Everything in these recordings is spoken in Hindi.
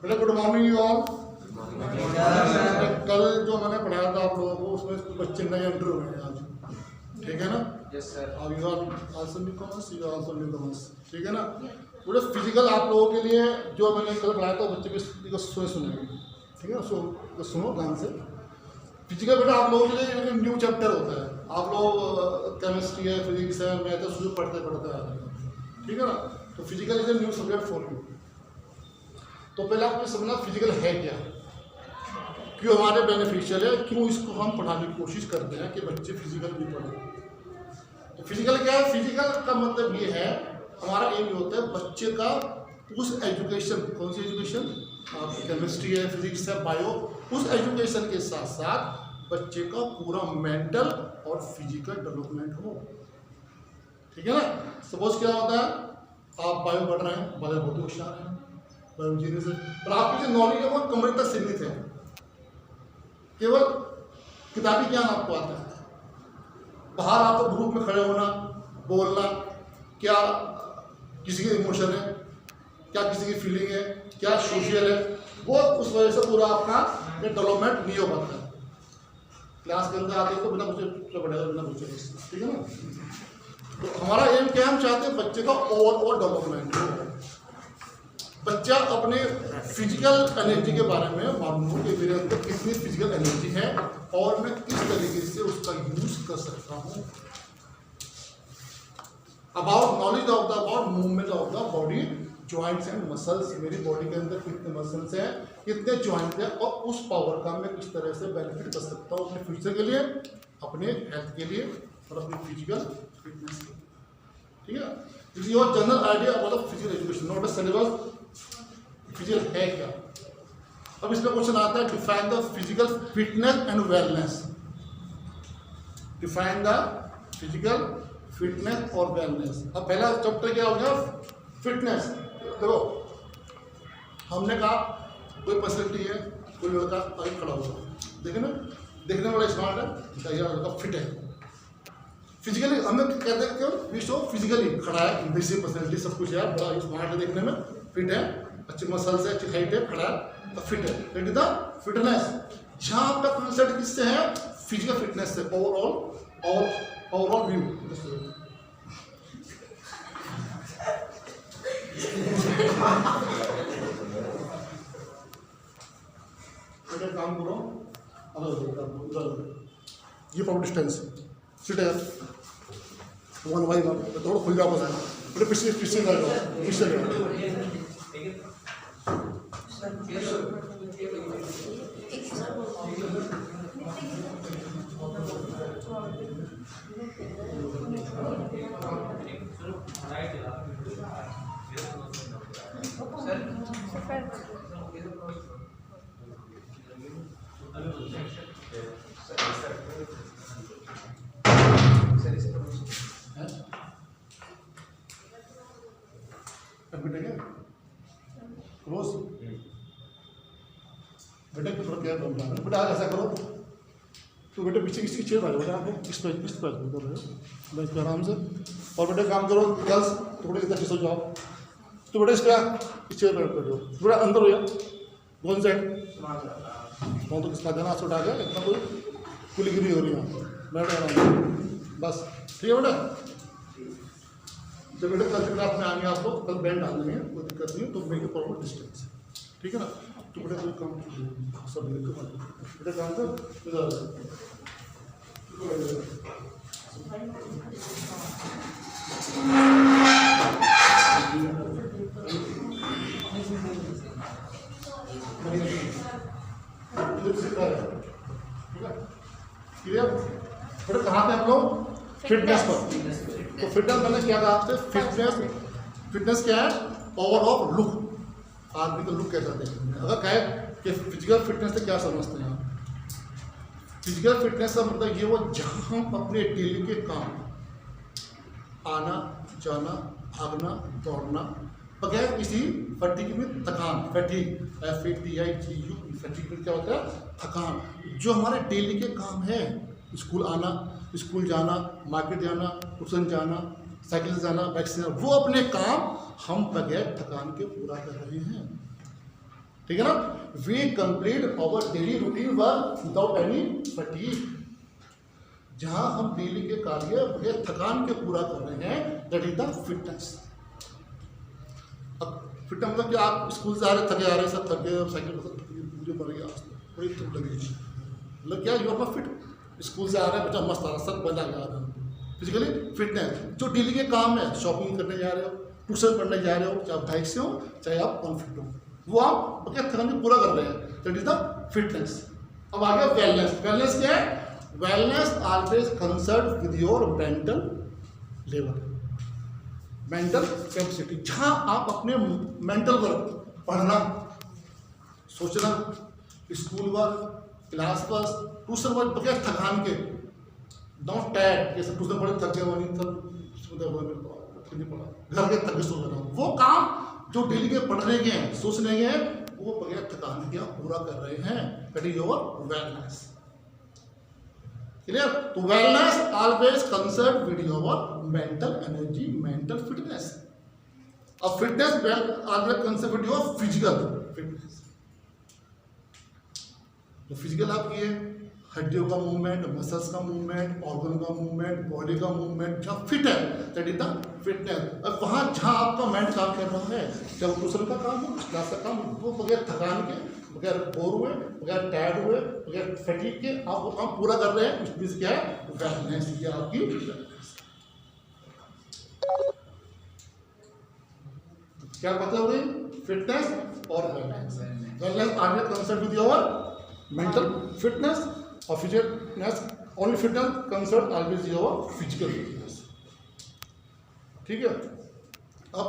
बेटा गुड मॉर्निंग ऑल। कल जो मैंने पढ़ाया था आप लोगों को उसमें कुछ बच्चे नए एंटर हुए हैं आज, ठीक है ना? Yes sir. अब you are also newcomers, you are also newcomers, ठीक है ना? पूरे फिजिकल आप लोगों के लिए जो मैंने कल पढ़ाया था बच्चे को सुनेंगे, ठीक है? तो सुनो ध्यान से। फिजिकल बेटा आप लोगों के लिए न्यू चैप्टर होता है। आप लोग केमिस्ट्री है, फिजिक्स है, मैथ है, शुरू पढ़ते पढ़ते आ रहे हैं, ठीक है ना? तो physical is a new subject for you. तो पहले आपको समझना फिजिकल है क्या, क्यों हमारे बेनिफिशियल है, क्यों इसको हम पढ़ाने की कोशिश करते हैं कि बच्चे फिजिकल भी पढ़ें। तो फिजिकल क्या है? फिजिकल का मतलब ये है, हमारा एम ये होता है बच्चे का उस एजुकेशन, कौन सी एजुकेशन, आपकी केमिस्ट्री है, फिजिक्स है, बायो, उस एजुकेशन के साथ साथ बच्चे का पूरा मेंटल और फिजिकल डेवलपमेंट हो, ठीक है ना? सपोज क्या होता है, आप बायो पढ़ रहे हैं, बायो बहुत होशियार हैं, बायो इंजीनियर से, पर आपकी जो नॉलेज है वो कमरे तक सीमित है, केवल किताबी ज्ञान आपको आता है। बाहर आपको ग्रुप में खड़े होना, बोलना, क्या किसी के इमोशन है, क्या किसी की फीलिंग है, क्या सोशल है, वो उस वजह से पूरा आपका डेवलपमेंट नहीं हो पाता है। क्लास के अंदर आते हैं तो बिना पूछे पड़ेगा, बिना पूछे, ठीक है ना? तो हमारा एम क्या है, हम चाहते हैं बच्चे का ओवरऑल डेवलपमेंट हो, बच्चा अपने फिजिकल एनर्जी के बारे में मालूम हो कि मेरे अंदर कितनी फिजिकल एनर्जी है और मैं किस तरीके से उसका यूज कर सकता हूँ। About knowledge of the about movement of the body, joints and muscles, मेरी बॉडी के अंदर कितने मसल्स हैं, कितने जॉइंट्स हैं, और उस पावर का मैं किस तरह से बेनिफिट कर सकता हूँ अपने फ्यूचर के लिए, अपने हेल्थ के लिए और अपनी फिजिकल फिटनेस के लिए, ठीक है? This is your general idea about physical education, not a syllabus. Physical है क्या? अब इसमें क्वेश्चन आता है, define the physical fitness and wellness. Define the physical fitness और वेलनेस। अब पहला चैप्टर क्या हो गया, फिटनेस। देखो हमने कहा कोई पर्सनैलिटी है, कोई लड़का आगे खड़ा हुआ, देखे ना, देखने वाला स्मार्ट है, लड़का फिट है। फिजिकली हमें कहते हैं क्यों, वी शो फिजिकली खड़ा है, बेसिक पर्सनैलिटी सब कुछ है, बड़ा स्मार्ट है, देखने में फिट है, अच्छे मसल्स है, अच्छी हाइट है, खड़ा है, तो फिट है। It is the fitness. यहाँ आपका कॉन्सेप्ट किससे है, फिजिकल फिटनेस से, ओवरऑल व्यू। बेटा काम करो, ये प्रॉपर डिस्टेंस सिट है, वन भाई थोड़ा खुल जाओ, बेटा पीछे पीछे पीछे क्लोज। बेटा थोड़ा क्या बेटा आज ऐसा करो, तो बेटा पीछे किसी चेयर आ जाओ, बेटा आप इस पर बैठ के आराम से, और बेटा काम करो गर्ल्स, तो बेटा इधर सो जाओ, तो बेटा इस चेयर पर बैठो, थोड़ा अंदर हो जाओ, कौन साइड कौन, तो किसका देना हाथ उठा के, इतना कोई कुलीगिरी हो रही है, बैठ आराम से, बस ठीक है बेटा। जब बेटा कल क्लास में आएंगे आपको, कल बैंड डालने हैं, कोई दिक्कत नहीं, तो मेरे प्रॉपर डिस्टेंस, ठीक है ना? तो बेटा कोई काम सब बेटा काम कर, क्लियर? बेटा कहाँ पे हम लोग, फिटनेस पर। तो फिटनेस मैंने क्या कहा आपसे, फिटनेस क्या है, ओवरऑल लुक, आदमी का लुक कैसा देखते हैं। अगर कहे कि फिजिकल फिटनेस से क्या समझते हैं आप, फिजिकल फिटनेस का मतलब ये वो जहाँ हम अपने डेली के काम, आना जाना, भागना दौड़ना, बगैर किसी फटीग में थकान, फटीग FATIGU, फटीग में क्या होता है, थकान, जो हमारे डेली के काम है, स्कूल आना, स्कूल जाना, मार्केट जाना, ट्यूशन जाना, साइकिल से जाना, बाइक से जाना, वो अपने काम हम बगैर थकान के पूरा कर रहे हैं। ठीक है ना। We complete our daily routine work without any fatigue, जहां हम डेली के कार्य बगैर थकान के पूरा कर रहे हैं, दैट इज द फिटनेस। अब फिटनेस मतलब कि आप स्कूल से आ रहे थके आ रहे सब थक गए, साइकिल पूरे मर गया, बड़ी धूप लगी, मतलब क्या you are not fit. School से आ रहे हैं बच्चा मस्त आ रहा है, सब बना आ रहा है, फिजिकली फिटनेस। जो डेली के काम है, शॉपिंग करने जा रहे हो, ट्यूशन पढ़ने जा रहे हो, चाहे आप बाइक से हो चाहे आप अनफिट हो, वो आप बगैर थकान के पूरा कर रहे हैं, दैट इज द फिटनेस। अब आ गया वेलनेस। वेलनेस क्या है? Wellness always concern with your mental level, mental capacity, जहाँ आप अपने मेंटल वर्क, पढ़ना, सोचना, school work, class work, tuition work बगैर थकान के, नॉट टायर्ड, जैसे ट्यूशन पढ़े थक गए घर के थक सो रहा, वो काम जो डेली के पढ़ने के हैं, सोचने के हैं, वो बगैर थकान के आप पूरा कर रहे हैं, that is your wellness. Clear? तो wellness always concern with your mental energy, mental fitness. अब fitness always concern with your physical fitness. तो फिजिकल आपकी है हड्डियों का मूवमेंट, मसल्स का मूवमेंट, ऑर्गन का मूवमेंट, बॉडी का मूवमेंट, जहाँ फिट है दैट इज द फिटनेस। अब वहाँ जहाँ आपका माइंड काम कर रहा है, चाहे वो ट्यूशन का काम हो, क्लास का काम हो, वो बगैर थकान के, बगैर बोर हुए, बगैर टायर्ड हुए, बगैर फटीग के आप वो काम पूरा कर रहे हैं, उस चीज़ क्या है? वेलनेस, ये आपकी क्या पता हो गई? फिटनेस और वेलनेस। वेलनेस आगे concern with your mental fitness और fitness, only fitness concern always your physical fitness. ठीक है। अब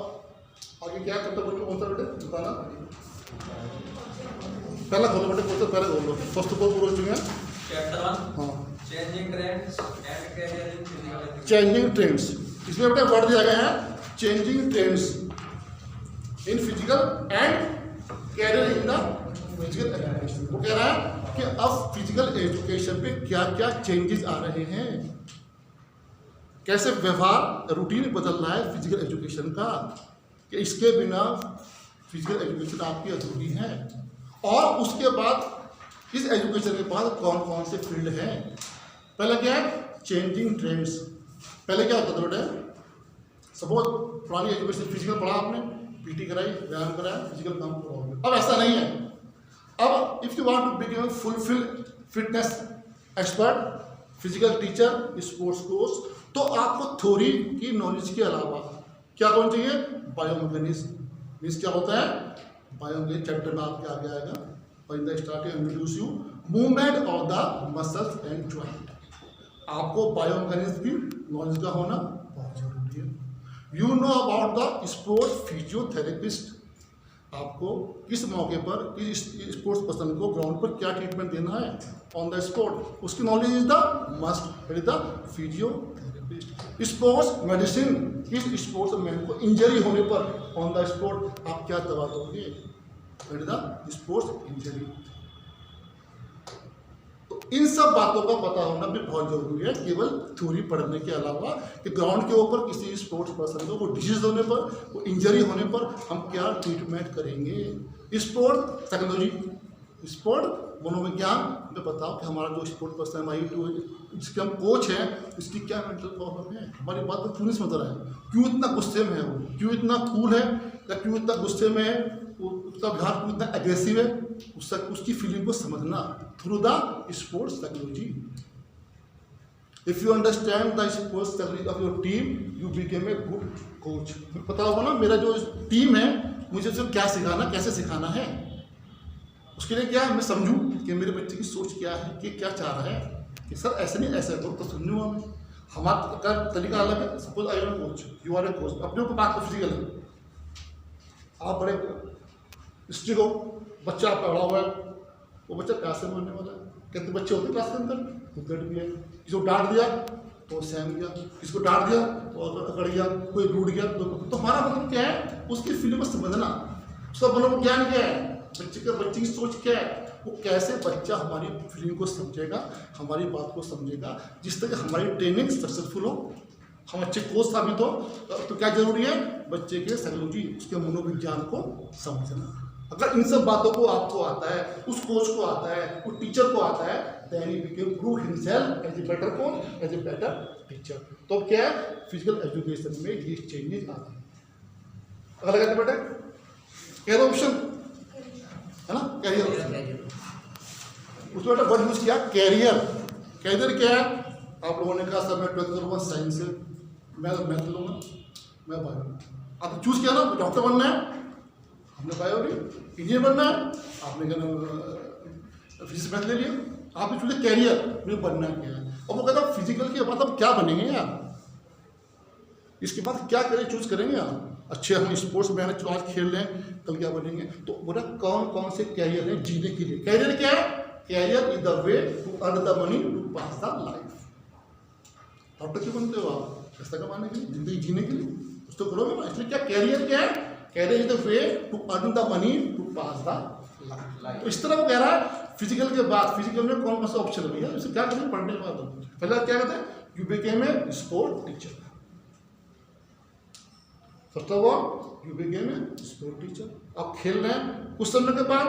आगे क्या करते बोलो, कौन सा बेटे बताना? पहला खोलो बेटे, कौन सा पहले खोलो, फर्स्ट को पूरा चुके हैं चैप्टर 1। हाँ, changing trends and career in physical. Changing trends, इसमें बेटे वर्ड दिया गया है changing trends in physical and career in the physical education. वो कह रहा है कि अब फिजिकल एजुकेशन पे क्या क्या चेंजेस आ रहे हैं, कैसे व्यवहार रूटीन बदल रहा है फिजिकल एजुकेशन का, कि इसके बिना फिजिकल एजुकेशन आपकी अधूरी है। और उसके बाद इस एजुकेशन के बाद कौन कौन से फील्ड हैं। पहला क्या है? Changing trends. पहले क्या होता था बेटा, सपोज पुरानी एजुकेशन फिजिकल पढ़ा आपने, पीटी कराई, व्यायाम कराया, फिजिकल काम पूरा हो गया। अब ऐसा नहीं है। अब if you want to become fulfil fitness expert, physical teacher, sports coach, तो आपको थ्योरी की नॉलेज के अलावा क्या होना चाहिए? बायोमैकेनिक्स। मीन्स क्या होता है? बायोमैकेनिक्स चैप्टर में आपके आगे आएगा, और इन the starting introduce you movement of the muscles and joint. आपको बायोमैकेनिक्स की नॉलेज का होना बहुत जरूरी है। You know about the sports physiotherapist, आपको किस मौके पर किस स्पोर्ट्स पर्सन को ग्राउंड पर क्या ट्रीटमेंट देना है ऑन द स्पॉट, उसकी knowledge is the must, it is the physiotherapist. Sports medicine, किस स्पोर्ट्स मैन को इंजरी होने पर ऑन द स्पॉट आप क्या दवा दोगे, it is the sports injury. तो इन सब बातों का पता होना भी बहुत जरूरी है, केवल थ्योरी पढ़ने के अलावा, कि ग्राउंड के ऊपर किसी स्पोर्ट्स पर्सन को डिजीज होने पर, वो इंजरी होने पर हम क्या ट्रीटमेंट करेंगे। स्पोर्ट साइकोलॉजी, स्पोर्ट मनोविज्ञान में बताओ कि हमारा जो स्पोर्ट पर्सन हमारी जिसके हम कोच हैं, उसकी क्या मेंटल प्रॉब्लम है, हमारी बात को क्यों नहीं समझ रहा है, क्यों इतना गुस्से में है वो, क्यों इतना कूल है, या क्यों इतना गुस्से में है, उसका व्यवहार क्यों इतना एग्रेसिव है, उसकी फीलिंग को समझना through the sports psychology. If you understand the sports psychology of your team, you became a good coach. पता होगा ना मेरा जो टीम है, मुझे उसे क्या सिखाना, कैसे सिखाना है, उसके लिए क्या है, मैं समझूं कि मेरे बच्चे की सोच क्या है, कि क्या चाह रहा है, कि सर ऐसे नहीं ऐसा करो, तो समझूंगा मैं। हमारा तरीका अलग है। Suppose I am coach, you are a coach, अपने ऊपर बात तो फिजिकल है, आप बड़े स्ट्रिक्ट हो, बच्चा आपका बड़ा हुआ है, वो बच्चा प्यार से मानने वाला है। कितने बच्चे होते हैं क्लास के अंदर, उधर भी है, किसी को डांट दिया तो सहम गया, किसी को डांट दिया तो अकड़ गया, कोई रूठ गया तो हमारा मतलब क्या है, उसकी फीलिंग को समझना, उसका मनोविज्ञान क्या है, बच्चे की सोच क्या है, वो कैसे बच्चा हमारी फीलिंग को समझेगा, हमारी बात को समझेगा, जिस तरह हमारी ट्रेनिंग सक्सेसफुल हो, हम अच्छे कोच साबित हो। तो क्या जरूरी है, बच्चे के साइकोलॉजी, उसके मनोविज्ञान को समझना। अगर इन सब बातों को आपको आता है, उस कोच को आता है, उस टीचर को आता है, then he became prove himself as a better कौन, एज ए बेटर टीचर। तो अब क्या है, फिजिकल एजुकेशन में ये चेंजेस आते हैं। अगला कहते बेटा कैरियर ऑप्शन है ना, कैरियर ऑप्शन, उसमें बेटा वर्ड यूज किया कैरियर। कैरियर क्या है, आप लोगों ने कहा सर मैं 12th करूँगा साइंस से, मैं मैथ लूँगा, मैं बायो। आप चूज किया ना, डॉक्टर बनना है, हमने बायो ली। इंजीनियर बनना है, आपने क्या फिजिक्स मैथ ले लिया। आपने चूज कैरियर, मुझे बनना क्या है। और वो कहता फिजिकल के बाद अब क्या बनेंगे यार, इसके बाद क्या करें, चूज करेंगे यार। अच्छे हम स्पोर्ट्स मैन आज खेल रहे हैं, कल क्या बनेंगे। तो बोला कौन कौन से कैरियर हैं जीने के लिए। कैरियर क्या है, career is the way to earn the money to pass the life. Doctor क्यों बनते हो आप, पैसा कमाने के लिए, जिंदगी जीने के लिए, कुछ तो करोगे ना। इसलिए क्या कैरियर क्या है, career is the way to earn the money to pass the life. तो इस तरह वो कह रहा है फिजिकल के बाद, फिजिकल में कौन कौन सा ऑप्शन है भैया, इसे क्या करें पढ़ने के बाद। पहला क्या कहते हैं, you became a sport teacher. First of all you became a sport teacher, आप खेल रहे हैं, कुछ समय के बाद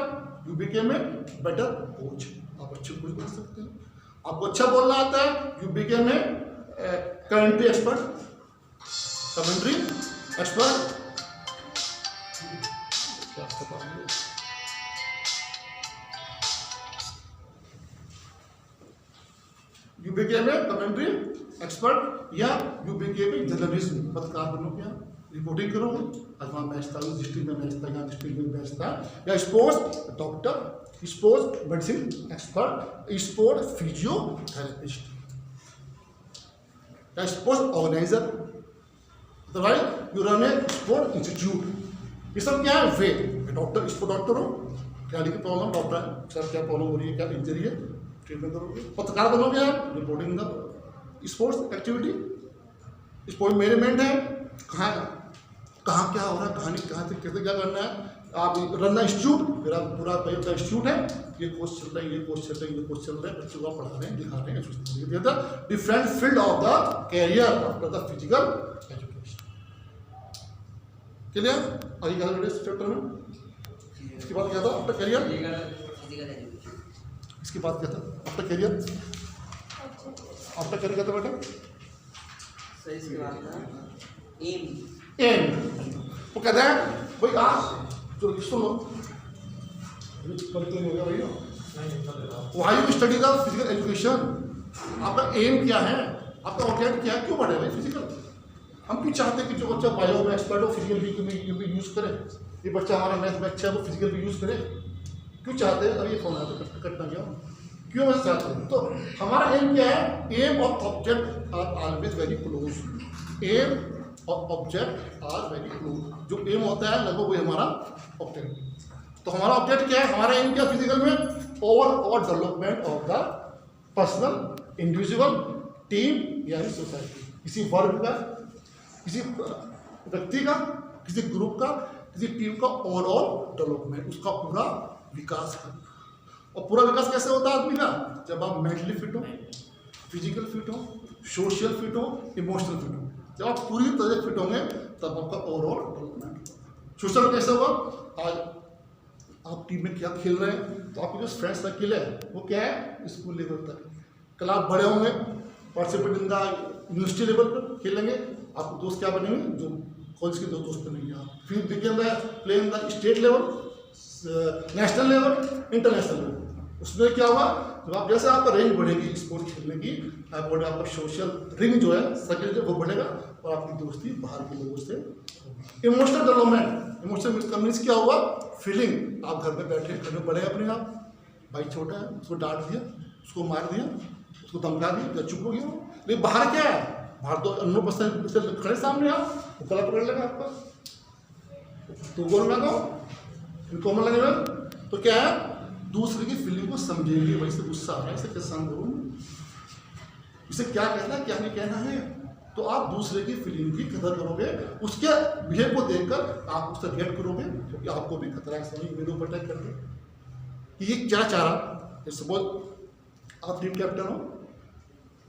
you became a better coach, आप अच्छे कोच बन सकते हैं। आपको अच्छा बोलना आता है, you became a commentary expert, commentary expert. You became a commentary expert, या यू बिकेम ए जर्नलिस्ट, पत्रकार बनोगे, आप रिपोर्टिंग करोगे। आज वहाँ मैच था, उस डिस्ट्रिक्ट में मैच था, यहाँ डिस्ट्रिक्ट में मैच था। या sports doctor, sports medicine expert, sports physiotherapist, या sports organiser, otherwise you run a sport institute. ये सब क्या है वे। डॉक्टर, स्पोर्ट डॉक्टर हो, क्या की प्रॉब्लम, डॉक्टर है सर क्या प्रॉब्लम हो रही है, क्या इंजरी है, ट्रीटमेंट करोगे। पत्रकार बनोगे आप, reporting the sports activity, sport management है, कहाँ क्या हो रहा है, कहानी कहाँ से कैसे क्या करना है। आप रन द इंस्टीट्यूट, फिर आप पूरा इंस्टीट्यूट है, ये कोर्स चल रहा है, ये कोर्स चल रहा है, ये कोर्स चल रहा है, बच्चों को पढ़ा रहे हैं, दिखा रहे हैं। Different field of the career after the physical education. Clear, आगे क्या था चैप्टर में, इसके बाद क्या था आफ्टर कैरियर, इसके बाद क्या था आफ्टर कैरियर, आफ्टर कैरियर क्या था बेटा, सही इसके बाद था एम। एम वो कहता है भाई आप जो सुनो करते हो गया भैया, why you study the physical education, आपका एम क्या है, आपका ऑब्जेक्ट क्या है, क्यों पढ़े भाई फिजिकल। हम क्यों चाहते हैं कि जो बच्चा बायो में एक्सपर्ट हो फिजिकल भी यूज़ करे, ये बच्चा हमारा मैथ में अच्छा है वो फिजिकल भी यूज़ करे, क्यों चाहते हैं। अभी ये फोन आता है कटना गया, क्यों वैसे चाहते हैं। तो हमारा एम क्या है, एम और object are always very close. Aim और ऑब्जेक्ट आर वेरी क्लोज, जो एम होता है लगभग वही हमारा ऑब्जेक्ट। तो हमारा ऑब्जेक्ट क्या है, हमारा एम क्या फिजिकल में, overall development of the personal, individual, team यानी सोसाइटी, किसी वर्ग का, किसी व्यक्ति का, किसी ग्रुप का, किसी टीम का ओवरऑल डेवलपमेंट, उसका पूरा विकास करना। और पूरा विकास कैसे होता है आदमी का, जब आप मेंटली फिट हो, फिजिकल फिट हो, सोशल फिट हो, इमोशनल फिट हो। जब आप पूरी तरह फिट होंगे तब आपका ओवरऑल डेवलपमेंट। सोशल कैसे हुआ, आज आप टीम में क्या खेल रहे हैं, तो आपके जो फ्रेंड सर्किल है वो क्या है, स्कूल लेवल तक। कल आप बड़े होंगे, participate in the university level पर खेलेंगे, आपके दोस्त क्या बनेंगे, जो कॉलेज के दोस्त बनेंगे आप। फिर became the play in the state level, national level, international level. उसमें क्या हुआ, जब आप जैसे आपका रेंज बढ़ेगी स्पोर्ट खेलने की, आपका सोशल रिंग जो है सर्किल जो वो बढ़ेगा और आपकी दोस्ती बाहर के लोगों से। इमोशनल डेवलपमेंट, इमोशनल कन्विंस क्या हुआ, फीलिंग। आप घर में बैठे, घर में बड़े अपने आप, भाई छोटा है उसको डांट दिया, उसको मार दिया, उसको धमका दिया, चुप हो गया। लेकिन बाहर क्या है, बाहर तो 90% खड़े सामने आप, वो गला पकड़ लेगा आपका, तो गोल में दो इनको लगेगा। तो क्या है, दूसरे की फीलिंग को समझेंगे, भाई से गुस्सा आ रहा है, इसे कैसे शांत करूँ, इसे क्या कहना है क्या नहीं कहना है। तो आप दूसरे की फीलिंग की कदर करोगे, उसके बिहेव को देखकर आप उससे रिएक्ट करोगे, क्योंकि आपको भी खतरा है समझ मेरे ऊपर अटैक करके कि ये क्या चाह रहा है। सपोज आप टीम कैप्टन हो,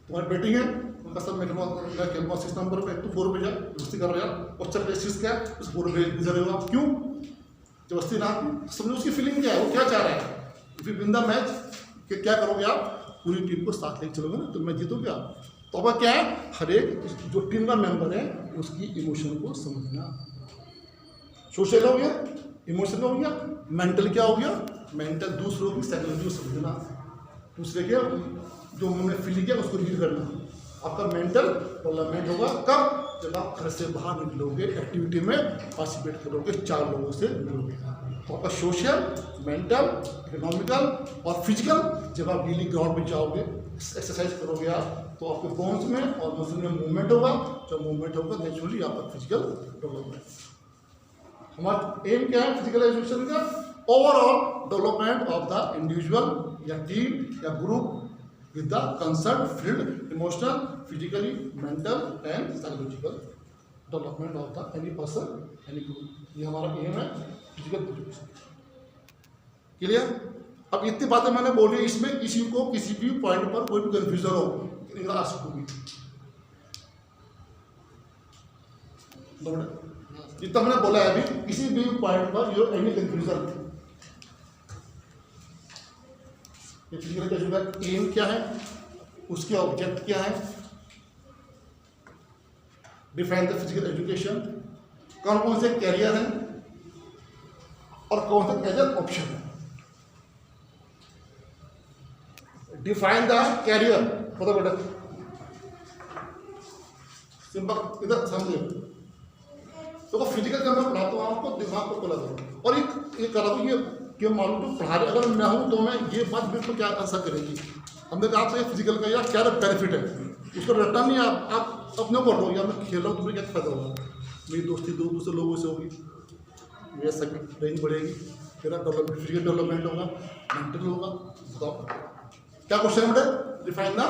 तुम्हारी बैटिंग है, उनका सब मैं खेलूँगा 6 नंबर पे, तो 4 पे जा दोस्ती कर रहे हो, और चल 6 क्या है उस 4 पे गुजर रहे हो आप, क्यों जबरदस्ती ना आती, समझो उसकी फीलिंग क्या है, वो क्या चाह रहा है। If you win the match, क्या करोगे आप, पूरी टीम को साथ लेके चलोगे ना, तो मैच जीतोगे आप। तो अब क्या है, हर एक जो टीम का मेंबर है उसकी इमोशन को समझना। सोशल हो गया, इमोशनल हो गया, मेंटल क्या हो गया, मेंटल दूसरों की साइकोलॉजी को समझना, दूसरे के जो उन्होंने फील किया उसको रीड करना। आपका मेंटल डेवलपमेंट होगा कब, जब आप घर से बाहर निकलोगे, एक्टिविटी में पार्टिसिपेट करोगे, 4 लोगों से मिलोगे। तो आपका सोशल, मेंटल, इकोनॉमिकल और फिजिकल, जब आप डेली ग्राउंड में जाओगे, एक्सरसाइज करोगे आप, तो आपके बोन्स में और मसल में मूवमेंट होगा। जब मूवमेंट होगा नेचुरली आपका फिजिकल डेवलपमेंट। हमारा एम क्या है फिजिकल एजुकेशन का, overall development of the individual या टीम या group with the concern field, emotional, physically, mental and psychological development of the any person any group. ये हमारा एम है फिजिकल एजुकेशन। क्लियर। अब इतनी बातें मैंने बोली, इसमें किसी को किसी भी पॉइंट पर कोई भी कंफ्यूजन हो जितना मैंने बोला है अभी, किसी भी point per your any confusion, physical education का एम क्या है, उसके ऑब्जेक्ट क्या है, डिफाइन द फिजिकल एजुकेशन, कौन कौन से कैरियर हैं और कौन सा कैरियर ऑप्शन है। डिफाइन द कैरियर, पता बेटा सिंपल, इधर समझिए। तो फिजिकल जब मैं पढ़ाता हूँ आपको, दिमाग को खोला करो और ये करा दो, ये मालूम तो पढ़ा रहे, अगर मैं हूँ तो मैं ये बात बिल्कुल क्या असर करेगी। हमने कहा आपसे ये फिजिकल का यार क्या बेनिफिट है, उसको रटना नहीं, आप अपने को रहो, या मैं खेल रहा हूँ तो मुझे क्या फायदा होगा, मेरी दोस्ती दूसरे लोगों से होगी, मेरा सेकंड रेंज बढ़ेगी, मेरा डेवलपमेंट, फिजिकल डेवलपमेंट होगा, मेंटल होगा। बताओ क्या क्वेश्चन है बेटा, डिफाइन द,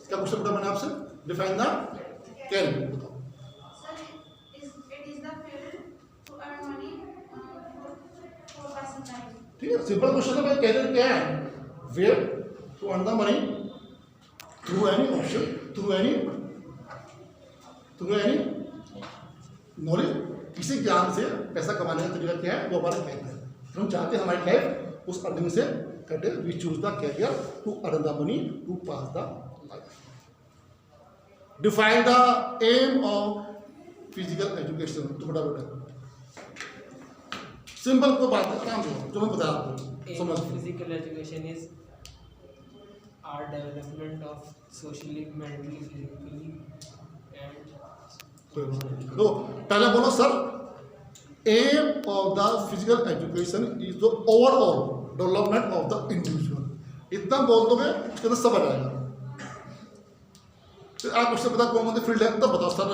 क्या क्वेश्चन बेटा मैंने आपसे, डिफाइन द कैरियर, बताओ। ठीक है, सिंपल क्वेश्चन है भाई, कैरियर क्या है, where to earn the money through any option, through any knowledge, किसी ज्ञान से पैसा कमाने का तरीका क्या है, वो हमारा कैरियर है। हम चाहते हैं हमारी लाइफ उस अर्निंग से कटे, we choose the career to earn the money to pass the life. Define the aim of physical education, तो बड़ा बेटा सिंपल को बात है, आराम से जो मैं बता आपको समझ। Physical education is our development of socially, mentally, physically and. तो पहले बोलो sir, aim of the physical education is the overall development of the individual. इतना बोल दोगे उसके अंदर सब आ जाएगा। फिर आप उससे बता कौन कौन सी फील्ड है, तब बताओ सर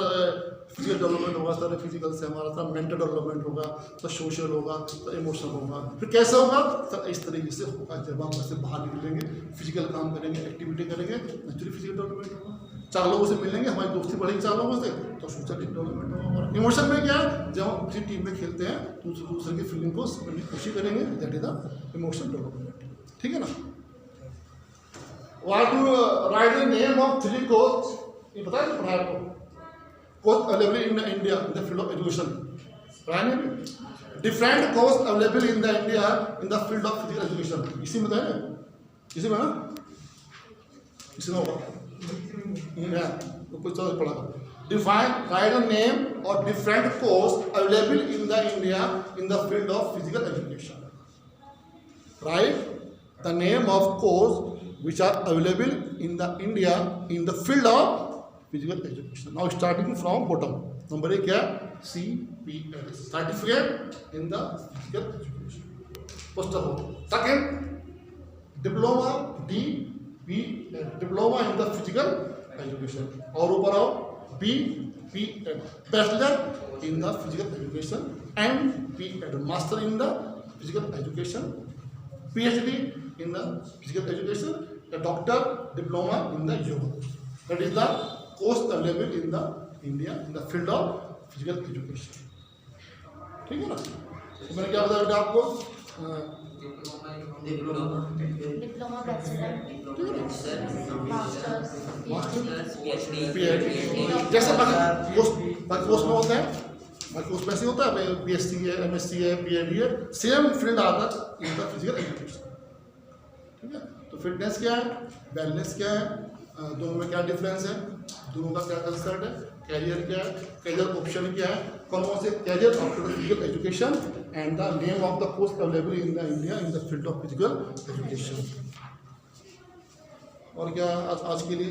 फिजिकल डेवलपमेंट होगा, सर फिजिकल से हमारा सर मेंटल डेवलपमेंट होगा, सर सोशल होगा, सर इमोशनल होगा। फिर कैसे होगा सर, इस तरीके से होगा, जब हम घर से बाहर निकलेंगे, फिजिकल काम करेंगे, एक्टिविटी करेंगे, नेचुरली फिजिकल डेवलपमेंट होगा। 4 लोगों से मिलेंगे, हमारी दोस्ती बढ़ेगी 4 लोगों से, तो सोशल डेवलपमेंट होगा। और इमोशन में क्या है, जब हम किसी टीम में खेलते हैं तो दूसरे की फीलिंग को समझने की कोशिश करेंगे, that is the emotional development. ठीक है ना। What do right the name of 3 coach, ये बताया ना पढ़ाया आपको, coach available in India in the field of education, पढ़ाया नहीं, different coach available in the India in the field of physical education, इसी में बताया ना, इसी में ना, इसी में होगा तो कुछ तो पढ़ा। डिफाइन राइट द नेम और different course available in the India in the field of physical education, right the name of course which are available in the India in the field of physical education. Now starting from bottom, number 1 क्या CPED, certificate in the physical education, first of all. Second, diploma DPED, diploma in the physical education, और ऊपर आओ BPED, bachelor in the physical education, MPED, master in the physical education, PhD in the physical education, a doctor diploma in the yoga. That is the course available in the India in the field of physical education. ठीक है ना। तो मैंने क्या बताया बेटा आपको, डिप्लोमा, बैचलर, मास्टर्स, PhD, जैसे बाकी कोर्स में होते हैं बाकी उसमें से होता है BSc है, MSc है, PhD है, सेम फील्ड आता है इन द फिजिकल एजुकेशन। ठीक है, तो फिटनेस क्या है, वेलनेस क्या है, दोनों में क्या डिफरेंस है, दोनों का क्या कंसर्ट है, कैरियर क्या है, कैरियर ऑप्शन क्या है, कौन कौन से career after the physical education and the name of the post available in the India in the field of physical education. और क्या आज के लिए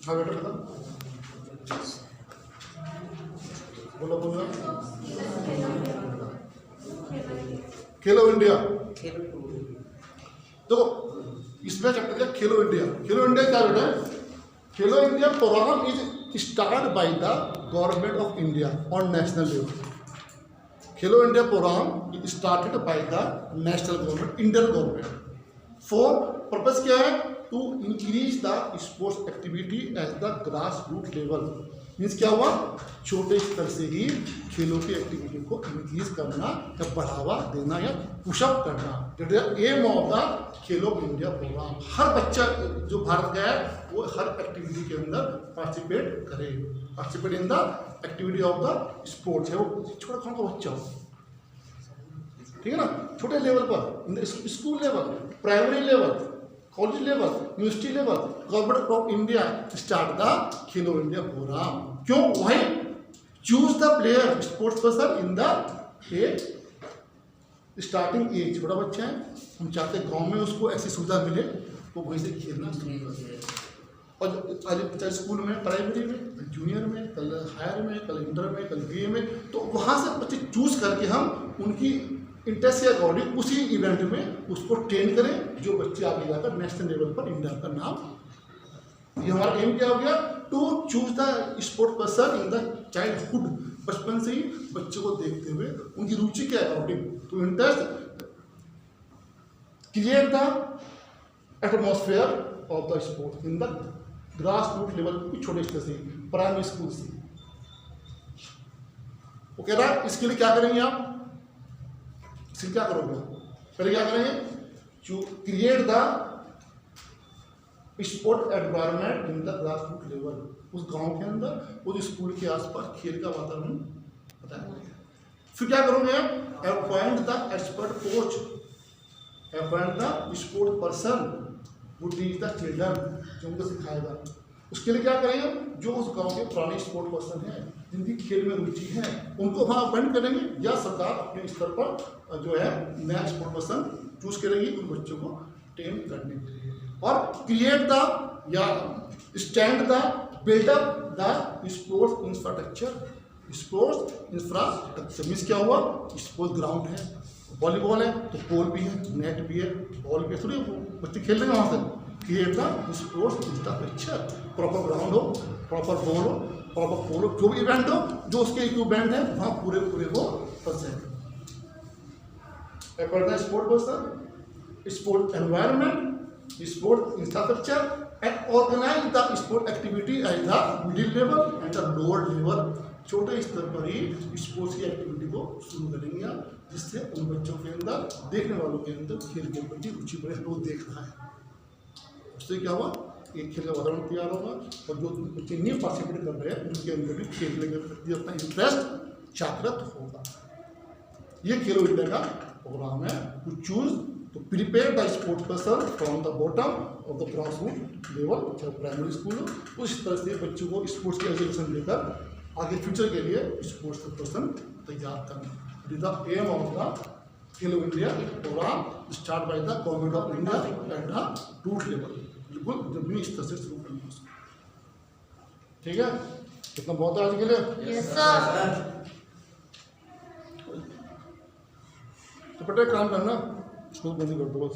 हाँ बेटा बता बोलो बोलो। खेलो इंडिया, देखो इसमें चैप्टर क्या खेलो इंडिया। खेलो इंडिया क्या बेटा, Khelo India programme is start by the government of India on national level. Khelo India programme is started by the national government, Indian government. For purpose क्या है, to increase the sports activity at the grass root level. Means क्या हुआ, छोटे स्तर से ही खेलों की एक्टिविटी को इंक्रीज करना या बढ़ावा देना या पुशअप करना। That is aim of the Khelo India programme. हर बच्चा जो भारत का है वो हर एक्टिविटी के अंदर पार्टिसिपेट करे, participate in the activity of the sports है वो छोटा कौन का बच्चा हो, ठीक है ना, छोटे लेवल पर, school level, primary level, college level, university level, government of India start the Khelo India programme. क्यों, वही choose the player sports person in the starting age. छोटा बच्चा है, हम चाहते हैं गांव में उसको ऐसी सुविधा मिले वो वहीं से खेलना शुरू कर दे। और आज स्कूल में, प्राइमरी में, जूनियर में, कल हायर में, कल इंटर में, कल BA में, तो वहाँ से बच्चे चूज करके हम उनकी इंटरेस्ट के अकॉर्डिंग उसी इवेंट में उसको ट्रेन करें जो बच्चे आगे जाकर नेशनल लेवल पर इंडिया का नाम। ये हमारा एम क्या हो गया, to choose the sport person in the childhood. बचपन से ही बच्चे को देखते हुए उनकी रुचि के according to interest create the atmosphere of the sport in the grass root level, छोटे स्तर से, प्राइमरी स्कूल से। वो कह रहा है इसके लिए क्या करेंगे आप, इसके क्या करोगे, पहले क्या करेंगे, create the sport environment in the grass root level. उस गांव के अंदर, उस स्कूल के आसपास खेल का वातावरण बताया। फिर क्या करोगे, appoint the expert coach, appoint the sport person वो टीच द चिल्ड्रन, जो उनको सिखाएगा। उसके लिए क्या करेंगे, जो उस गांव के पुराने स्पोर्ट पर्सन हैं जिनकी खेल में रुचि है उनको वहाँ अपॉइंट करेंगे, या सरकार अपने स्तर पर जो है नया स्पोर्ट पर्सन चूज करेगी उन बच्चों को ट्रेन करने के लिए। और क्रिएट द या stand the buildup the sports infrastructure. Sports infrastructure means क्या हुआ, स्पोर्ट्स ग्राउंड है, वॉलीबॉल है तो पोल भी है, नेट भी है, बॉल भी है, थोड़ी बच्चे खेल रहे हैं वहाँ से। Create the sports infrastructure, proper ground हो, प्रॉपर बॉल हो, प्रॉपर पोल हो, जो भी इवेंट हो जो उसके इक्विपमेंट है वहाँ पूरे वो present. Sport person, sport environment, sport infrastructure and organize the sport activity at the middle level and the lower level. छोटे स्तर पर ही स्पोर्ट्स की एक्टिविटी को शुरू करेंगे आप, जिससे उन बच्चों के अंदर, देखने वालों के अंदर खेल के प्रति रुचि बढ़े, वो देख रहा है। उससे क्या हुआ, एक खेल का वातावरण तैयार होगा और जो बच्चे नहीं पार्टिसिपेट कर रहे हैं उनके अंदर भी खेलने के प्रति अपना इंटरेस्ट जागृत होगा। ये खेलो इंडिया का प्रोग्राम है। To choose to prepare the sports person from the bottom of the grass root level, चाहे प्राइमरी स्कूल हो, उस तरह से बच्चों को स्पोर्ट्स की एजुकेशन देकर आगे फ्यूचर के लिए स्पोर्ट्स पर्सन तैयार करना। It is the aim of the Khelo India programme start by the government of India at the root level. बिल्कुल जमीनी स्तर से शुरू करना उसको, ठीक है। कितना बहुत है आज के लिए। Yes sir. तो बेटा एक काम करना, स्कूल बंद कर दो बस।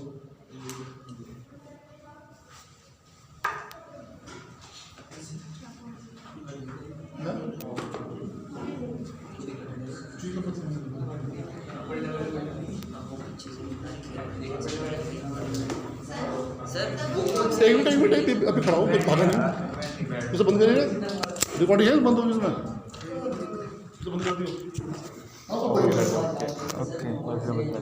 एक मिनट अभी खड़ा हो, भागा नहीं, उसे बंद करिए, रिकॉर्डिंग है बंद होगी उसमें, उसे बंद कर दियो। ओके।